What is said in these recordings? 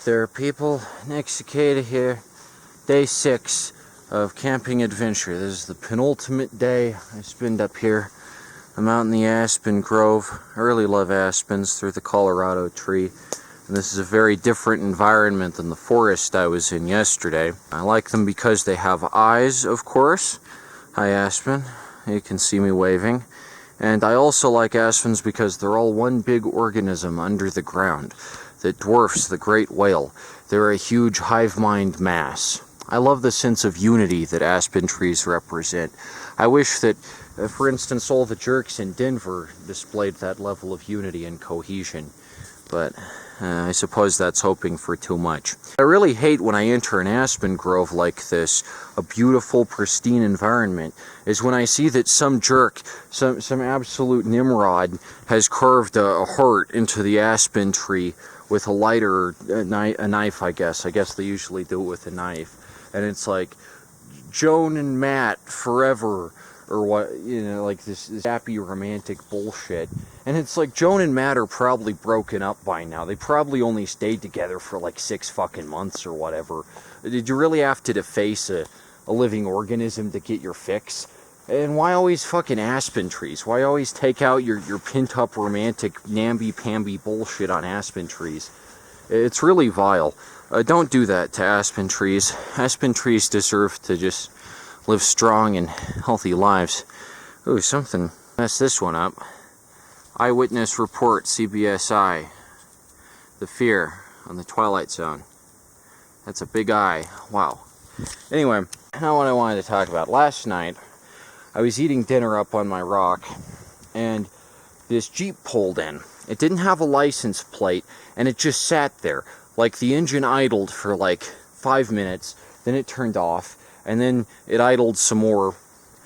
there, people? Nick Cicada here. Day 6 of camping adventure. This is the penultimate day I spend up here. I'm out in the Aspen Grove. I really love aspens. They're the Colorado tree. And this is a very different environment than the forest I was in yesterday. I like them because they have eyes, of course. Hi, Aspen. You can see me waving. And I also like aspens because they're all one big organism under the ground that dwarfs the great whale. They're a huge hive mind mass. I love the sense of unity that aspen trees represent. I wish that, for instance, all the jerks in Denver displayed that level of unity and cohesion. But I suppose that's hoping for too much. I really hate when I enter an aspen grove like this, a beautiful, pristine environment, is when I see that some jerk, some absolute Nimrod, has carved a heart into the aspen tree with a lighter, a knife, I guess. I guess they usually do it with a knife. And it's like, Joan and Matt forever, or what, you know, like this happy romantic bullshit. And it's like, Joan and Matt are probably broken up by now. They probably only stayed together for like 6 fucking months or whatever. Did you really have to deface a living organism to get your fix? And why always fucking aspen trees? Why always take out your pent-up romantic namby-pamby bullshit on aspen trees? It's really vile. Don't do that to aspen trees. Aspen trees deserve to just live strong and healthy lives. Ooh, something messed this one up. Eyewitness report, CBSI. The fear on the Twilight Zone. That's a big eye. Wow. Anyway, now what I wanted to talk about. Last night, I was eating dinner up on my rock, and this Jeep pulled in. It didn't have a license plate, and it just sat there. Like, the engine idled for like 5 minutes, then it turned off, and then it idled some more,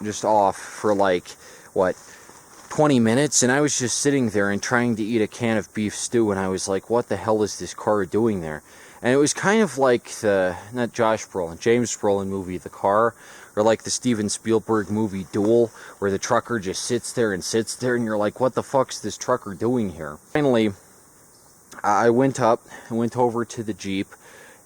just off for like, what, 20 minutes? And I was just sitting there and trying to eat a can of beef stew, and I was like, what the hell is this car doing there? And it was kind of like the, not Josh Brolin, James Brolin movie, The Car, or like the Steven Spielberg movie Duel, where the trucker just sits there, and you're like, what the fuck's this trucker doing here? Finally, I went over to the Jeep,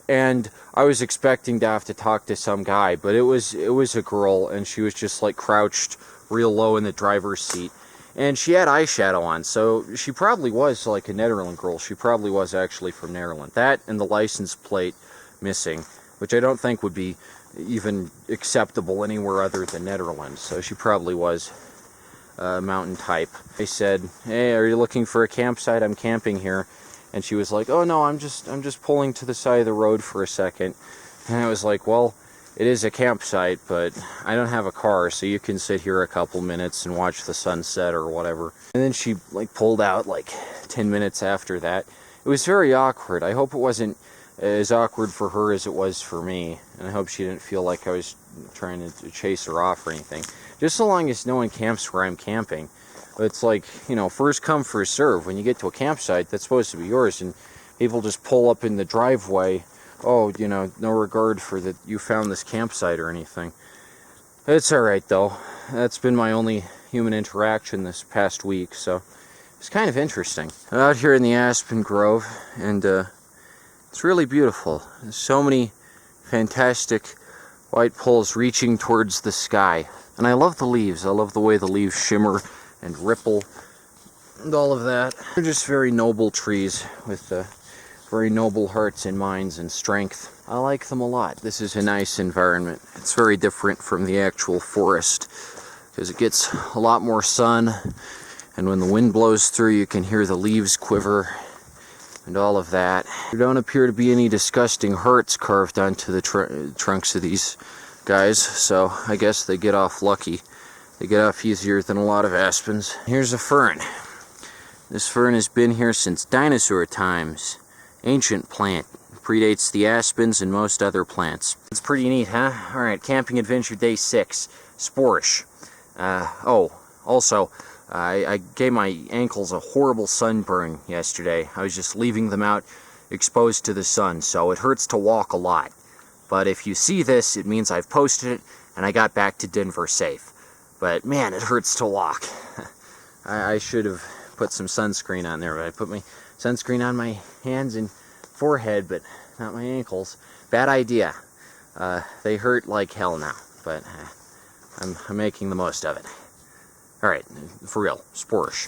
and I was expecting to have to talk to some guy, but it was a girl, and she was just like crouched real low in the driver's seat, and she had eyeshadow on, so she probably was like a Netherlands girl. She probably was actually from Netherlands. That and the license plate missing, which I don't think would be even acceptable anywhere other than Netherlands, so she probably was a mountain type. I said, hey, are you looking for a campsite? I'm camping here. And she was like, oh no, I'm just pulling to the side of the road for a second. And I was like, well, it is a campsite, but I don't have a car, so you can sit here a couple minutes and watch the sunset or whatever. And then she like pulled out like 10 minutes after that. It was very awkward. I hope it wasn't as awkward for her as it was for me. And I hope she didn't feel like I was trying to chase her off or anything. Just so long as no one camps where I'm camping. It's like, you know, first come, first serve. When you get to a campsite, that's supposed to be yours, and people just pull up in the driveway. Oh, you know, no regard for that you found this campsite or anything. It's alright, though. That's been my only human interaction this past week, so it's kind of interesting. I'm out here in the Aspen Grove, and it's really beautiful. There's so many fantastic white poles reaching towards the sky. And I love the leaves. I love the way the leaves shimmer and ripple, and all of that. They're just very noble trees with very noble hearts and minds and strength. I like them a lot. This is a nice environment. It's very different from the actual forest, because it gets a lot more sun, and when the wind blows through, you can hear the leaves quiver, and all of that. There don't appear to be any disgusting hearts carved onto the trunks of these guys, so I guess they get off lucky. They get off easier than a lot of aspens. Here's a fern. This fern has been here since dinosaur times. Ancient plant. Predates the aspens and most other plants. It's pretty neat, huh? Alright, camping adventure day 6. Sporish. Also, I gave my ankles a horrible sunburn yesterday. I was just leaving them out exposed to the sun, so it hurts to walk a lot. But if you see this, it means I've posted it, and I got back to Denver safe. But man, it hurts to walk. I should have put some sunscreen on there, but I put my sunscreen on my hands and forehead, but not my ankles. Bad idea. They hurt like hell now, but I'm making the most of it. Alright, for real, sporish.